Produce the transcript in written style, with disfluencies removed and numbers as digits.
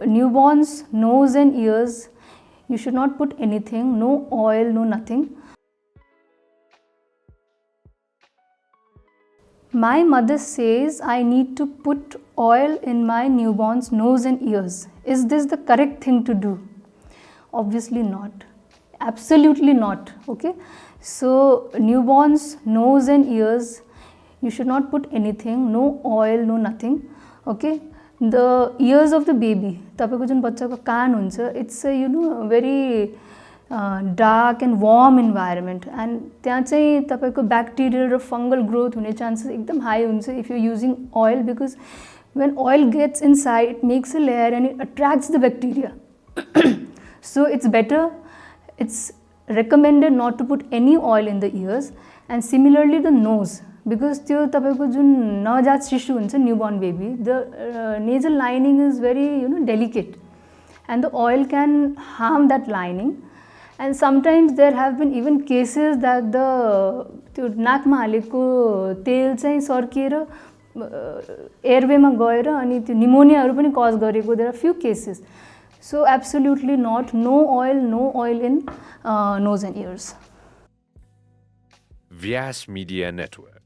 Newborns, nose and ears, you should not put anything, no oil, no nothing. My mother says I need to put oil in my newborn's nose and ears. Is this the correct thing to do? Obviously not. Absolutely not. Okay. So newborns, nose and ears, you should not put anything, no oil, no nothing. Okay. The ears of the baby, तपाईको जुन बच्चाको कान हुन्छ, it's a very dark and warm environment, and त्यहाँ चाहिँ तपाईको bacterial र fungal growth हुने chances एकदम high हुन्छ if you're using oil, because when oil gets inside, it makes a layer and it attracts the bacteria. So it's better, it's recommended not to put any oil in the ears, and similarly the nose, because त्यो तपाईको जुन नवजात शिशु हुन्छ, newborn baby, the nasal lining is very delicate, and the oil can harm that lining. And sometimes there have been even cases that the त्यो नाकमा हालेको तेल चाहिँ सर्किएर एयरवेमा गएर अनि त्यो निमोनियाहरू पनि कज गरेको, there are few cases. So absolutely not, no oil in nose and ears. Vyasa Media Network.